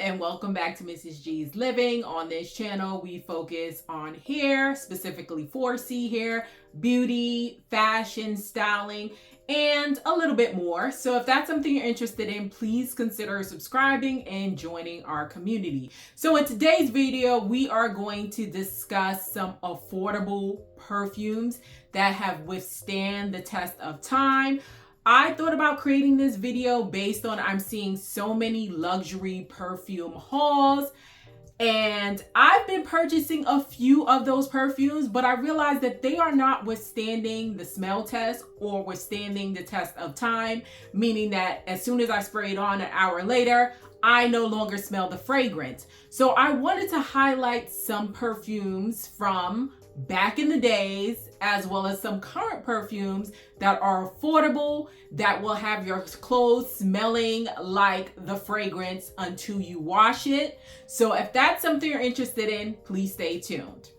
and welcome back to Mrs. G's Living. On this channel, we focus on hair, specifically 4C hair, beauty, fashion, styling, and a little bit more. So if that's something you're interested in, please consider subscribing and joining our community. So in today's video, we are going to discuss some affordable perfumes that have withstand the test of time. I thought about creating this video based on I'm seeing so many luxury perfume hauls, and I've been purchasing a few of those perfumes, but I realized that they are not withstanding the smell test or withstanding the test of time, meaning that as soon as I spray it on an hour later, I no longer smell the fragrance. So I wanted to highlight some perfumes from back in the days, as well as some current perfumes that are affordable, that will have your clothes smelling like the fragrance until you wash it. So if that's something you're interested in, please stay tuned.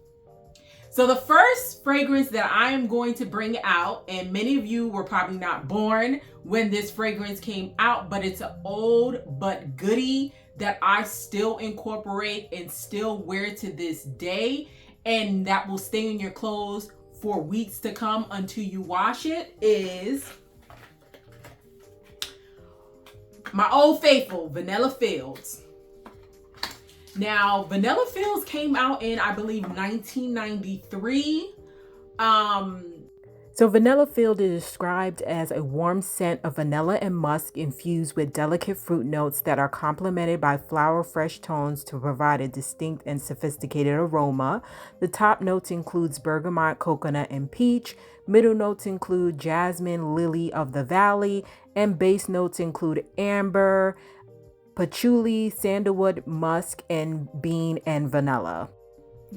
So the first fragrance that I am going to bring out, and many of you were probably not born when this fragrance came out, but it's an old but goodie that I still incorporate and still wear to this day, and that will stay in your clothes for weeks to come until you wash it, is my old faithful Vanilla Fields. Now, Vanilla Fields came out in, I believe, 1993. So Vanilla Field is described as a warm scent of vanilla and musk infused with delicate fruit notes that are complemented by flower fresh tones to provide a distinct and sophisticated aroma. The top notes includes bergamot, coconut, and peach. Middle notes include jasmine, lily of the valley, and base notes include amber, patchouli, sandalwood, musk, and bean and vanilla.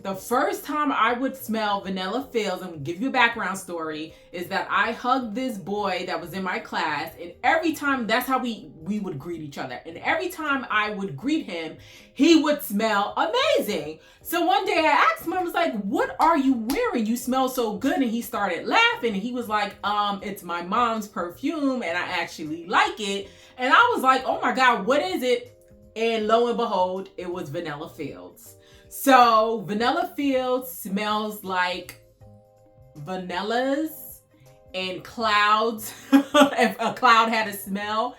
The first time I would smell Vanilla Fields, and give you a background story, is that I hugged this boy that was in my class, and every time, that's how we would greet each other. And every time I would greet him, he would smell amazing. So one day I asked him, I was like, "What are you wearing? You smell so good." And he started laughing, and he was like, "It's my mom's perfume, and I actually like it." And I was like, "Oh my God, what is it?" And lo and behold, it was Vanilla Fields. So Vanilla Fields smells like vanillas and clouds. If a cloud had a smell,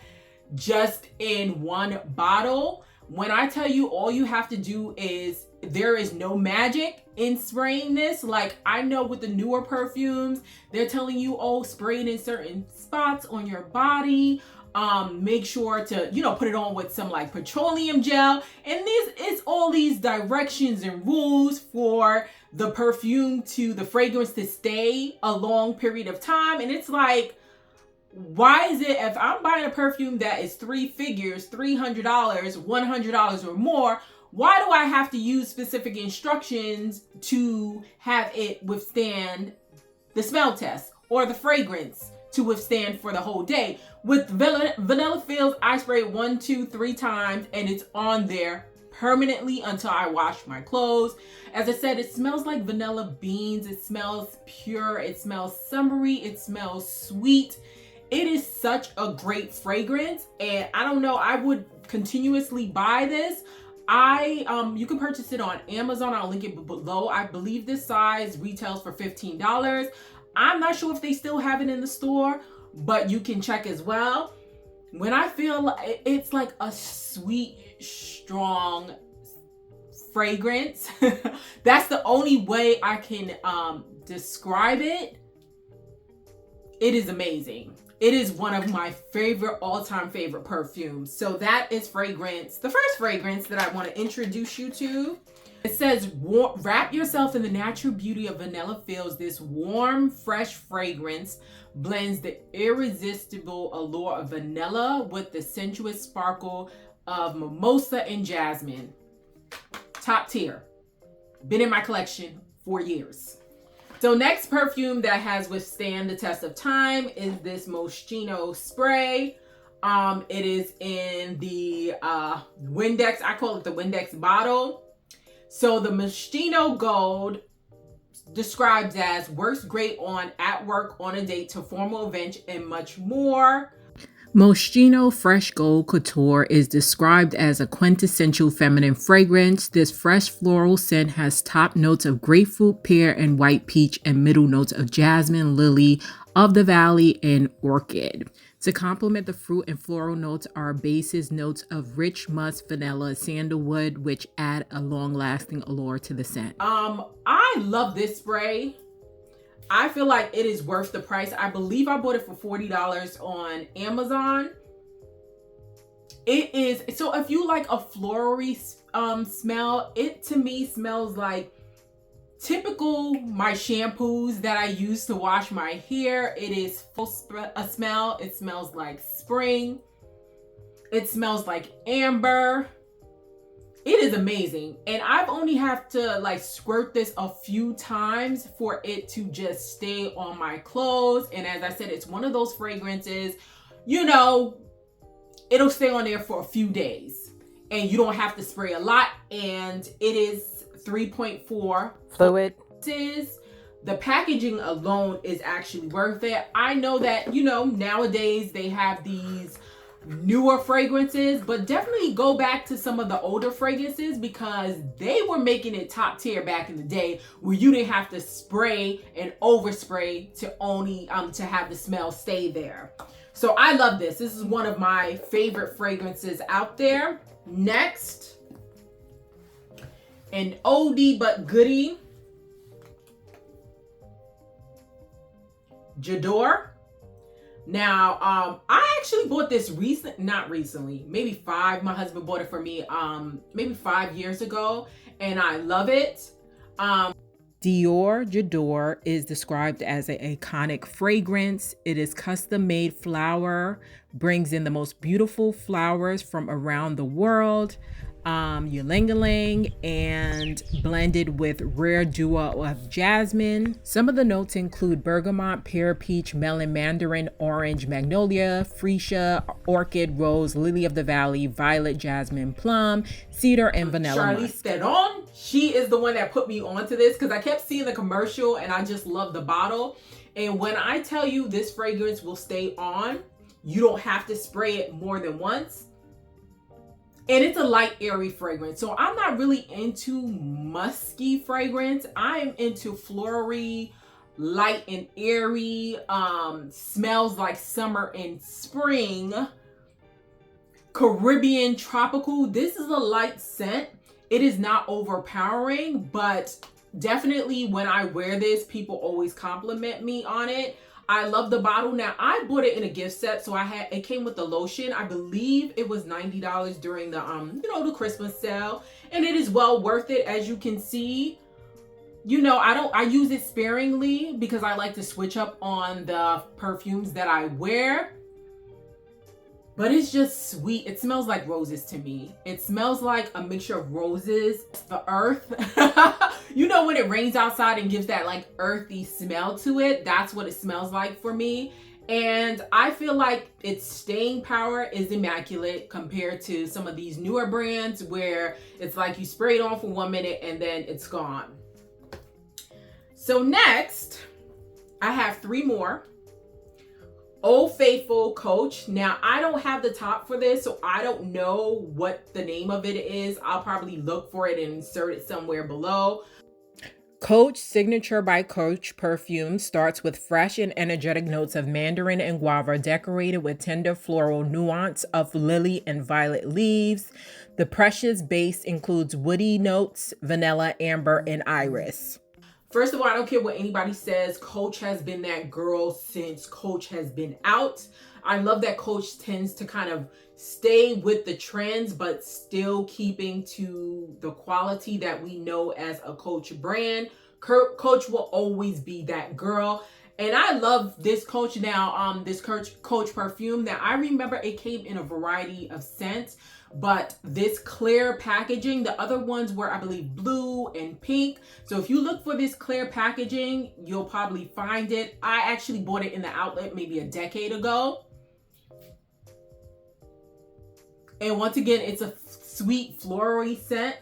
just in one bottle. When I tell you, all you have to do is, there is no magic in spraying this. Like, I know with the newer perfumes, they're telling you, oh, spray it in certain spots on your body. Make sure to, put it on with some like petroleum gel. And it's all these directions and rules for the perfume the fragrance to stay a long period of time. And it's like, why is it, if I'm buying a perfume that is three figures, $300, $100 or more, why do I have to use specific instructions to have it withstand the smell test or the fragrance to withstand for the whole day? With Vanilla Fields, I spray 1, 2, 3 times, and it's on there permanently until I wash my clothes. As I said, it smells like vanilla beans. It smells pure. It smells summery. It smells sweet. It is such a great fragrance, and I don't know, I would continuously buy this. You can purchase it on Amazon. I'll link it below. I believe this size retails for $15. I'm not sure if they still have it in the store, but you can check as well. When I feel like it's like a sweet, strong fragrance, that's the only way I can describe it. It is amazing. It is one of my all-time favorite perfumes. So that is the first fragrance that I want to introduce you to. It says, wrap yourself in the natural beauty of Vanilla Fields. This warm, fresh fragrance blends the irresistible allure of vanilla with the sensuous sparkle of mimosa and jasmine. Top tier. Been in my collection for years. So next perfume that has withstand the test of time is this Mosino spray. It is in the Windex, I call it the Windex bottle. So the Mosino Gold describes as works great at work, on a date, to formal events, and much more. Mosino Fresh Gold Couture is described as a quintessential feminine fragrance. This fresh floral scent has top notes of grapefruit, pear, and white peach, and middle notes of jasmine, lily of the valley, and orchid. To complement the fruit and floral notes are bases notes of rich musk, vanilla, sandalwood, which add a long-lasting allure to the scent. I love this spray. I feel like it is worth the price. I believe I bought it for $40 on Amazon. It is, so if you like a floral smell, it to me smells like typical my shampoos that I use to wash my hair. It is full a smell. It smells like spring. It smells like amber. It is amazing. And I've only have to like squirt this a few times for it to just stay on my clothes. And as I said, it's one of those fragrances, you know, it'll stay on there for a few days and you don't have to spray a lot. And it is 3.4 fluid. The packaging alone is actually worth it. I know that, you know, nowadays they have these newer fragrances, but definitely go back to some of the older fragrances because they were making it top tier back in the day where you didn't have to spray and overspray to only to have the smell stay there. So I love this. This is one of my favorite fragrances out there. Next, an oldie but goodie, J'adore. Now, I actually bought this not recently, maybe my husband bought it for me, maybe 5 years ago, and I love it. Dior J'adore is described as an iconic fragrance. It is custom-made flower, brings in the most beautiful flowers from around the world, ylang-ylang, and blended with rare duo of jasmine. Some of the notes include bergamot, pear, peach, melon, mandarin, orange, magnolia, freesia, orchid, rose, lily of the valley, violet, jasmine, plum, cedar, and vanilla. Charlize Theron, she is the one that put me onto this because I kept seeing the commercial and I just love the bottle. And when I tell you this fragrance will stay on, you don't have to spray it more than once. And it's a light, airy fragrance. So I'm not really into musky fragrance. I'm into floral, light and airy, smells like summer and spring, Caribbean tropical. This is a light scent. It is not overpowering, but definitely when I wear this, people always compliment me on it. I love the bottle. Now, I bought it in a gift set, so it came with the lotion. I believe it was $90 during the the Christmas sale, and it is well worth it. As you can see, you know, I use it sparingly because I like to switch up on the perfumes that I wear. But it's just sweet. It smells like roses to me. It smells like a mixture of roses, the earth. You know when it rains outside and gives that like earthy smell to it? That's what it smells like for me. And I feel like its staying power is immaculate compared to some of these newer brands where it's like you spray it on for 1 minute and then it's gone. So next, I have 3 more. Old Faithful Coach. Now, I don't have the top for this, so I don't know what the name of it is. I'll probably look for it and insert it somewhere below. Coach Signature by Coach Perfume starts with fresh and energetic notes of mandarin and guava, decorated with tender floral nuance of lily and violet leaves. The precious base includes woody notes, vanilla, amber, and iris. First of all, I don't care what anybody says. Coach has been that girl since Coach has been out. I love that Coach tends to kind of stay with the trends, but still keeping to the quality that we know as a Coach brand. Coach will always be that girl. And I love this Coach now, this Coach perfume. Now, I remember it came in a variety of scents, but this clear packaging, the other ones were, I believe, blue and pink. So if you look for this clear packaging, you'll probably find it. I actually bought it in the outlet maybe a decade ago. And once again, it's a sweet floral scent.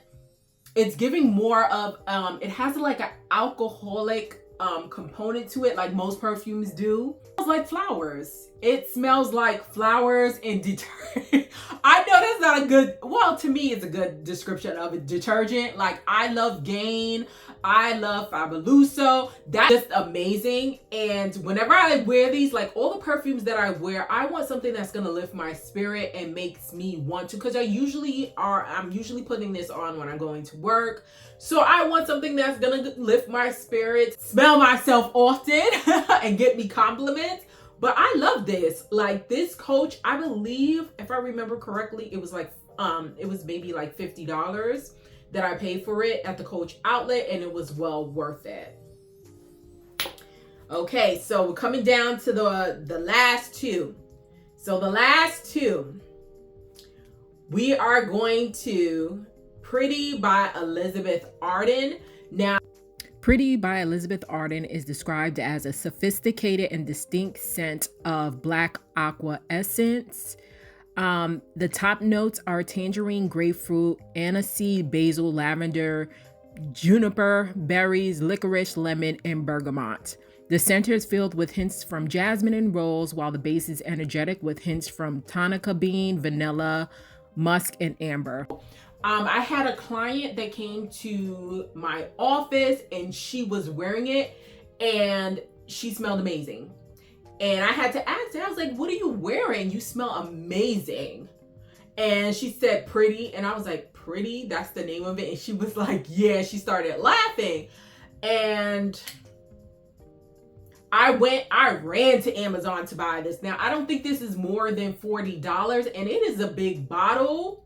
It's giving more of, it has like an alcoholic component to it, like most perfumes do. It smells like flowers. It smells like flowers and detergent. I know that's not a good, well, to me, it's a good description of a detergent. Like, I love Gain. I love Fabuloso. That's just amazing. And whenever I wear these, like all the perfumes that I wear, I want something that's going to lift my spirit and makes me want to, because I'm usually putting this on when I'm going to work. So I want something that's going to lift my spirits, smell myself often and get me compliments. But I love this. Like, this Coach, I believe, if I remember correctly, it was like, it was maybe like $50 that I paid for it at the Coach outlet, and it was well worth it. Okay, so we're coming down to the last two. So the last two, we are going to Pretty by Elizabeth Arden. Now, Pretty by Elizabeth Arden is described as a sophisticated and distinct scent of black aqua essence. The top notes are tangerine, grapefruit, aniseed, basil, lavender, juniper, berries, licorice, lemon, and bergamot. The center is filled with hints from jasmine and rose, while the base is energetic with hints from tonka bean, vanilla, musk, and amber. I had a client that came to my office and she was wearing it and she smelled amazing. And I had to ask her, I was like, what are you wearing? You smell amazing. And she said Pretty. And I was like, Pretty? That's the name of it? And she was like, yeah. She started laughing. And I ran to Amazon to buy this. Now, I don't think this is more than $40 and it is a big bottle.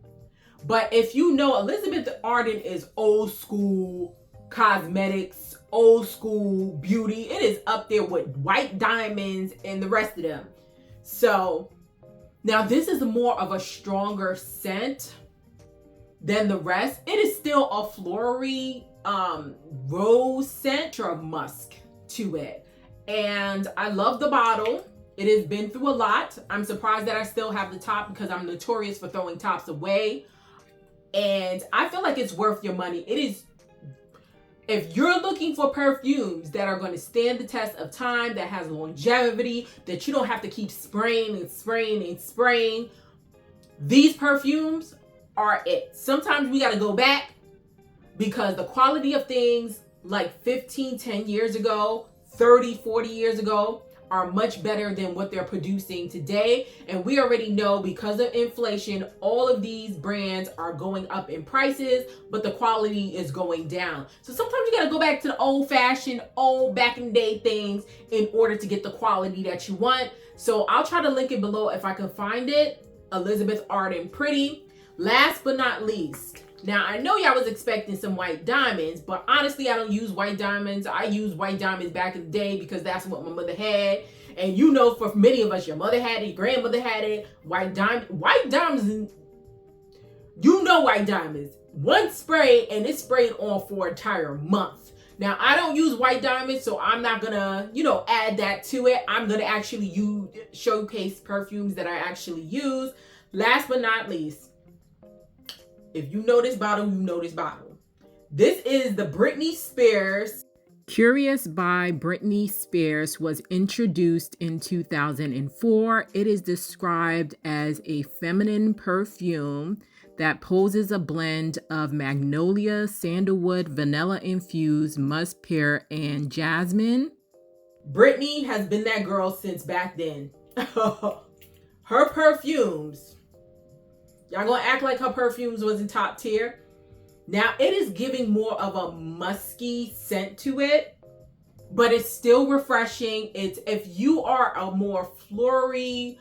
But if you know, Elizabeth Arden is old school cosmetics, old school beauty. It is up there with White Diamonds and the rest of them. So now this is more of a stronger scent than the rest. It is still a floral rose scent or musk to it. And I love the bottle. It has been through a lot. I'm surprised that I still have the top because I'm notorious for throwing tops away. And I feel like it's worth your money. It is, if you're looking for perfumes that are going to stand the test of time, that has longevity, that you don't have to keep spraying and spraying and spraying, these perfumes are it. Sometimes we got to go back because the quality of things like 10 years ago, 30, 40 years ago, are much better than what they're producing today. And we already know because of inflation, all of these brands are going up in prices, but the quality is going down. So sometimes you gotta go back to the old fashioned, old back in the day things in order to get the quality that you want. So I'll try to link it below if I can find it. Elizabeth Arden Pretty. Last but not least, now I know y'all was expecting some White Diamonds, but honestly I don't use White Diamonds. I used White Diamonds back in the day because that's what my mother had. And you know, for many of us, your mother had it, your grandmother had it. White Diamonds, you know White Diamonds. One spray and it's sprayed on for an entire month. Now I don't use White Diamonds, so I'm not gonna, add that to it. I'm gonna actually showcase perfumes that I actually use. Last but not least, if you know this bottle, you know this bottle. This is the Britney Spears. Curious by Britney Spears was introduced in 2004. It is described as a feminine perfume that poses a blend of magnolia, sandalwood, vanilla-infused musk pear, and jasmine. Britney has been that girl since back then. Her perfumes, y'all gonna act like her perfumes wasn't top tier? Now it is giving more of a musky scent to it, but it's still refreshing. It's, if you are a more floral,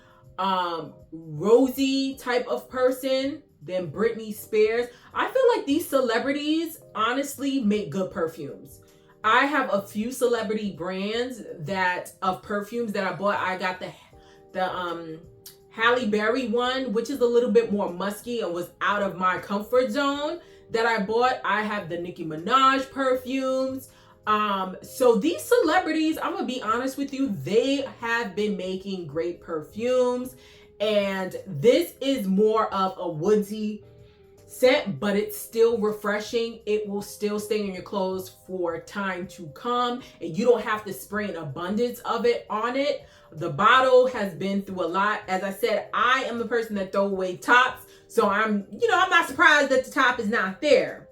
rosy type of person than Britney Spears, I feel like these celebrities honestly make good perfumes. I have a few celebrity brands of perfumes that I bought. I got the Halle Berry one, which is a little bit more musky and was out of my comfort zone that I bought. I have the Nicki Minaj perfumes. So these celebrities, I'm gonna be honest with you, they have been making great perfumes. And this is more of a woodsy scent, but it's still refreshing. It will still stay in your clothes for time to come, and you don't have to spray an abundance of it on it. The bottle has been through a lot. As I said, I am the person that throw away tops, so I'm not surprised that the top is not there.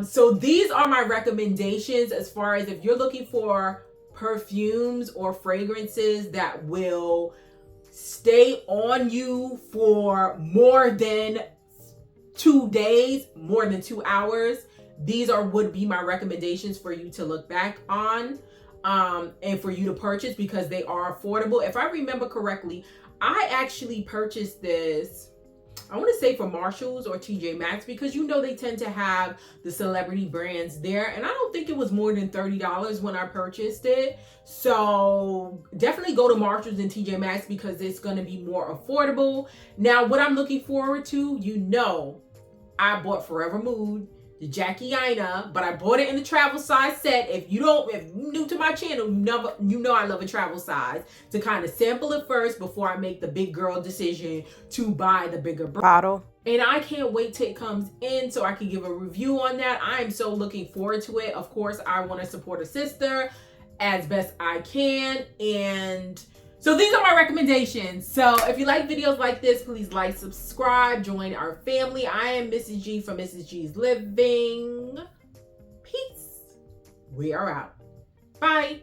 So these are my recommendations as far as if you're looking for perfumes or fragrances that will stay on you for more than 2 days, more than 2 hours. These would be my recommendations for you to look back on, and for you to purchase, because they are affordable. If I remember correctly, I actually purchased this, I want to say for Marshalls or TJ Maxx, because they tend to have the celebrity brands there, and I don't think it was more than $30 when I purchased it. So definitely go to Marshalls and TJ Maxx because it's going to be more affordable. Now, what I'm looking forward to, I bought Forever Mood, the Jackie Aina, but I bought it in the travel size set. If you're new to my channel, I love a travel size, to kind of sample it first before I make the big girl decision to buy the bigger bottle. And I can't wait till it comes in so I can give a review on that. I am so looking forward to it. Of course, I want to support a sister as best I can. And so these are my recommendations. So if you like videos like this, please like, subscribe, join our family. I am Mrs. G from Mrs. G's Living. Peace. We are out. Bye.